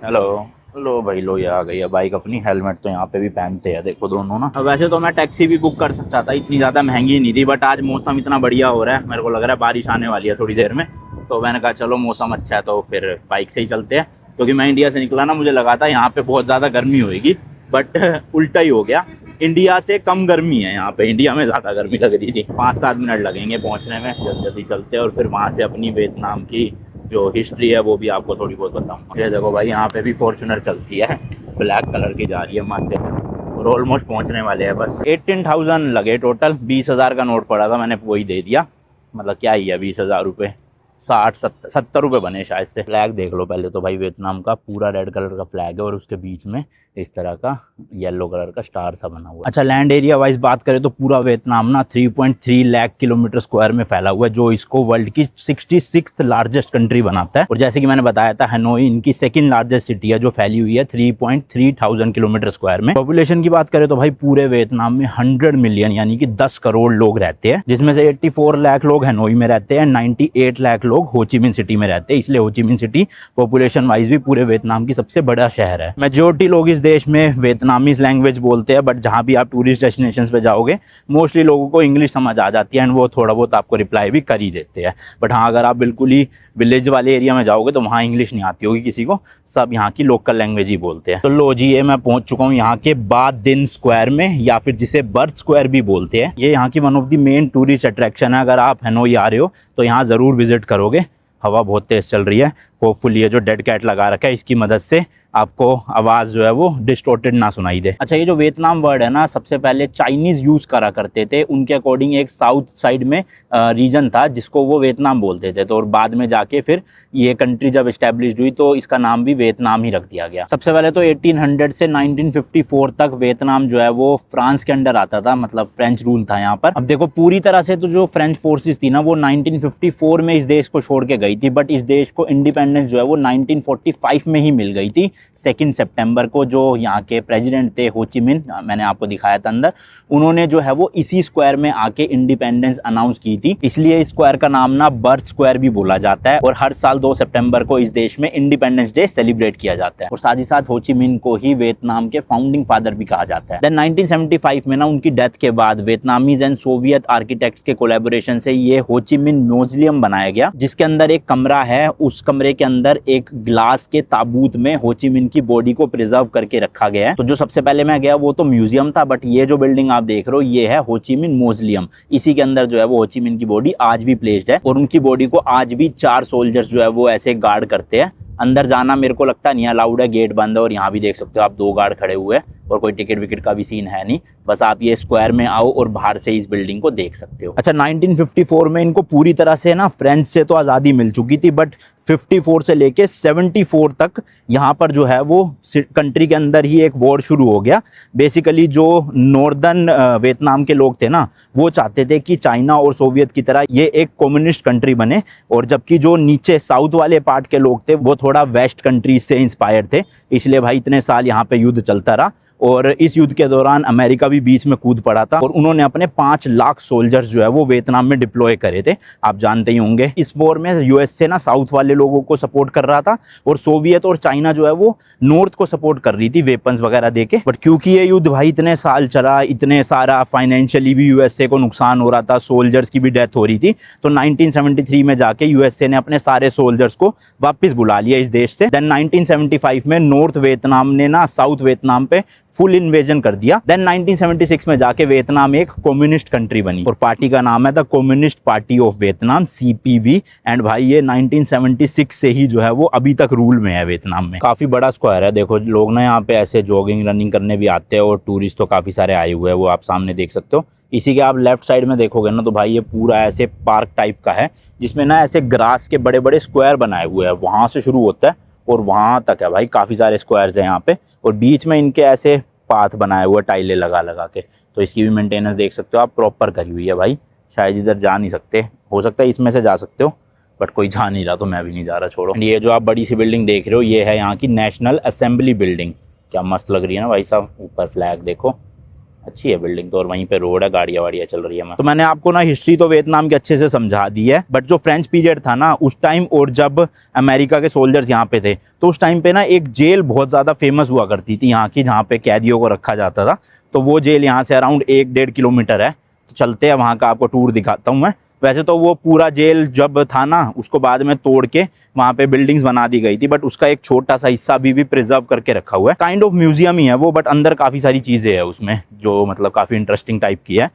Hello. लो भाई, लो ये आ गई है बाइक अपनी। हेलमेट तो यहाँ पे भी पहनते हैं, देखो दोनों ना। अब वैसे तो मैं टैक्सी भी बुक कर सकता था, इतनी ज़्यादा महंगी नहीं थी, बट आज मौसम इतना बढ़िया हो रहा है, मेरे को लग रहा है बारिश आने वाली है थोड़ी देर में। तो मैंने कहा चलो मौसम अच्छा है तो फिर बाइक से ही चलते हैं। क्योंकि मैं इंडिया से निकला ना, मुझे लगा था यहाँ पे बहुत ज़्यादा गर्मी होगी, बट उल्टा ही हो गया। इंडिया से कम गर्मी है यहाँ पे, इंडिया में ज़्यादा गर्मी लग रही थी। 5-7 मिनट लगेंगे पहुँचने में, जल्दी जल्दी चलते हैं और फिर वहाँ से अपनी वियतनाम की जो हिस्ट्री है वो भी आपको थोड़ी बहुत बताऊंगा। ये देखो भाई, यहाँ पे भी फॉर्च्यूनर चलती है, ब्लैक कलर की जा रही है मस्त है। और ऑलमोस्ट पहुँचने वाले हैं बस। 18,000 लगे टोटल, 20,000 का नोट पड़ा था, मैंने वही दे दिया। मतलब क्या ही है 20,000 रुपये, 60-70 रुपये बने शायद से। फ्लैग देख लो पहले तो भाई, वियतनाम का पूरा रेड कलर का फ्लैग है और उसके बीच में इस तरह का येलो कलर का स्टार सा बना हुआ है। अच्छा, लैंड एरिया वाइज बात करें तो पूरा वियतनाम ना 3.3 लाख किलोमीटर स्क्वायर में फैला हुआ है, जो इसको वर्ल्ड की 66th लार्जेस्ट कंट्री बनाता है। और जैसे कि मैंने बताया था, हनोई इनकी सेकंड लार्जेस्ट सिटी है जो फैली हुई है 3.3 थाउजेंड किलोमीटर स्क्वायर में। पॉपुलेशन की बात करें तो भाई पूरे वियतनाम में 100 मिलियन यानी कि 10 करोड़ लोग रहते हैं, जिसमें से 84 लाख लोग हनोई में रहते हैं, 98 लाख लोग होचिमिन सिटी में रहते हैं। इसलिए होचिमिन सिटी पॉपुलेशन वाइज भी पूरे वियतनाम की सबसे बड़ा शहर है। मेजोरिटी लोग इस देश में वियतनामीज लैंग्वेज बोलते हैं, बट जहां भी आप टूरिस्ट डेस्टिनेशंस पे जाओगे मोस्टली लोगों को इंग्लिश समझ आ जाती है एंड वो थोड़ा बहुत आपको रिप्लाई भी कर ही देते हैं। बट हाँ, अगर आप बिल्कुल ही विलेज वाले एरिया में जाओगे तो वहाँ इंग्लिश नहीं आती होगी किसी को, सब यहाँ की लोकल लैंग्वेज ही बोलते हैं। तो लो जी, ये मैं पहुंच चुका हूँ यहाँ के बाद दिन स्क्वायर में, या फिर जिसे बर्थ स्क्वायर भी बोलते हैं। ये यहाँ की one of the main tourist attraction है। अगर आप हनोई आ रहे हो तो यहाँ ज़रूर विजिट करोगे। हवा बहुत तेज़ चल रही है, होपफुली ये जो डेड कैट लगा रखा है इसकी मदद से आपको आवाज़ जो है वो डिस्टॉर्टेड ना सुनाई दे। अच्छा, ये जो वियतनाम वर्ड है ना, सबसे पहले चाइनीज़ यूज़ करा करते थे। उनके अकॉर्डिंग एक साउथ साइड में रीजन था जिसको वो वियतनाम बोलते थे। तो और बाद में जाके फिर ये कंट्री जब इस्टेब्लिश हुई तो इसका नाम भी वियतनाम ही रख दिया गया। सबसे पहले तो 1800 से 1954 तक वियतनाम जो है वो फ्रांस के अंडर आता था, मतलब फ्रेंच रूल था यहाँ पर। अब देखो, पूरी तरह से तो जो फ्रेंच फोर्सेस थी ना वो 1954 में इस देश को छोड़ के गई थी, बट इस देश को इंडिपेंडेंस जो है वो 1945 में ही मिल गई थी 2 सितंबर को। जो यहाँ के प्रेसिडेंट थे होचिमिन, मैंने आपको दिखाया था अंदर, उन्होंने जो है वो इसी स्क्वायर में आके इंडिपेंडेंस अनाउंस की थी। इसलिए इस स्क्वायर का नाम ना बर्थ स्क्वायर भी बोला जाता है। और हर साल 2 सितंबर को इस देश में इंडिपेंडेंस डे सेलिब्रेट किया जाता है। और साथ ही साथ होचिमिन को ही वियतनाम के फाउंडिंग फादर भी कहा जाता है। देन 1975 में ना उनकी डेथ के बाद वियतनामीज एंड सोवियत आर्किटेक्ट्स के कोलैबोरेशन से ये होचिमिन म्यूजियम बनाया गया, जिसके अंदर एक कमरा है। उस कमरे के अंदर एक ग्लास के ताबूत में होचिमिन की बॉडी को प्रिजर्व करके रखा गया है। तो जो सबसे पहले मैं गया वो तो म्यूजियम था, बट ये जो बिल्डिंग आप देख रहे हो ये है होचिमिन म्यूजियम। इसी के अंदर जो है वो होचिमिन की बॉडी आज भी प्लेस्ड है और उनकी बॉडी को आज भी 4 सोल्जर्स जो है वो ऐसे गार्ड करते हैं। अंदर जाना मेरे को लगता नहीं अलाउड है, गेट बंद है। और यहाँ भी देख सकते हो आप 2 गार्ड खड़े हुए हैं और कोई टिकट विकेट का भी सीन है नहीं, बस आप ये स्क्वायर में आओ और बाहर से इस बिल्डिंग को देख सकते हो। अच्छा, 1954 में इनको पूरी तरह से ना फ्रेंच से तो आज़ादी मिल चुकी थी, बट 54 से लेके 74 तक यहाँ पर जो है वो कंट्री के अंदर ही एक वॉर शुरू हो गया। बेसिकली जो नॉर्दर्न वियतनाम के लोग थे ना, वो चाहते थे कि चाइना और सोवियत की तरह ये एक कम्युनिस्ट कंट्री बने, और जबकि जो नीचे साउथ वाले पार्ट के लोग थे वो थोड़ा वेस्ट कंट्रीज से इंस्पायर थे। इसलिए भाई इतने साल यहाँ पे युद्ध चलता रहा और इस युद्ध के दौरान अमेरिका भी बीच में कूद पड़ा था और उन्होंने अपने 5 लाख सोल्जर्स जो है वो वियतनाम में डिप्लॉय करे थे। आप जानते ही होंगे, इस वॉर में यूएसए ना साउथ वाले लोगों को सपोर्ट कर रहा था और सोवियत और चाइना जो है वो नॉर्थ को सपोर्ट कर रही थी वेपन्स वगैरह देके। बट क्योंकि ये युद्ध भाई इतने साल चला, इतने सारा फाइनेंशियली भी यूएसए को नुकसान हो रहा था, सोल्जर्स की भी डेथ हो रही थी, तो 1973 में जाके यूएसए ने अपने सारे सोल्जर्स को वापस बुला लिया इस देश से। देन 1975 में नॉर्थ वियतनाम ने ना साउथ वियतनाम पे फुल इन्वेजन कर दिया। देन 1976 में जाके वियतनाम एक कम्युनिस्ट कंट्री बनी और पार्टी का नाम है the communist party of Vietnam, CPV। And भाई ये 1976 से ही जो है वो अभी तक रूल में है वियतनाम में। काफ़ी बड़ा स्क्वायर है, देखो लोग ना यहाँ पे ऐसे जॉगिंग रनिंग करने भी आते हैं और टूरिस्ट तो काफ़ी सारे आए हुए हैं, वो आप सामने देख सकते हो। इसी के आप लेफ्ट साइड में देखोगे ना तो भाई ये पूरा ऐसे पार्क टाइप का है, जिसमें ना ऐसे ग्रास के बड़े बड़े स्क्वायर बनाए हुए हैं, वहाँ से शुरू होता है और वहाँ तक है भाई। काफ़ी सारे स्क्वायर्स हैं यहाँ पे और बीच में इनके ऐसे पाथ बनाए हुए टाइलें लगा लगा के। तो इसकी भी मेंटेनेंस देख सकते हो आप, प्रॉपर करी हुई है भाई। शायद इधर जा नहीं सकते, हो सकता है इसमें से जा सकते हो, बट कोई जा नहीं रहा तो मैं भी नहीं जा रहा, छोड़ो। ये जो आप बड़ी सी बिल्डिंग देख रहे हो ये है यहाँ की नेशनल असेंबली बिल्डिंग। क्या मस्त लग रही है ना भाई साहब, ऊपर फ्लैग देखो, अच्छी है बिल्डिंग तो, और वहीं पे रोड है, गाड़ियां वाड़ियां चल रही है। मैं तो मैंने आपको ना हिस्ट्री तो वियतनाम के अच्छे से समझा दी है, बट जो फ्रेंच पीरियड था ना उस टाइम, और जब अमेरिका के सोल्जर्स यहाँ पे थे, तो उस टाइम पे ना एक जेल बहुत ज़्यादा फेमस हुआ करती थी यहाँ की, जहाँ पे कैदियों को रखा जाता था। तो वो जेल यहाँ से अराउंड 1-1.5 किलोमीटर है। तो चलते हैं वहाँ का, आपको टूर दिखाता हूँ मैं। वैसे तो वो पूरा जेल जब था ना, उसको बाद में तोड़ के वहाँ पे बिल्डिंग्स बना दी गई थी, बट उसका एक छोटा सा हिस्सा अभी भी प्रिजर्व करके रखा हुआ है। काइंड ऑफ म्यूजियम ही है वो, बट अंदर काफ़ी सारी चीज़ें हैं उसमें जो मतलब काफ़ी इंटरेस्टिंग टाइप की है।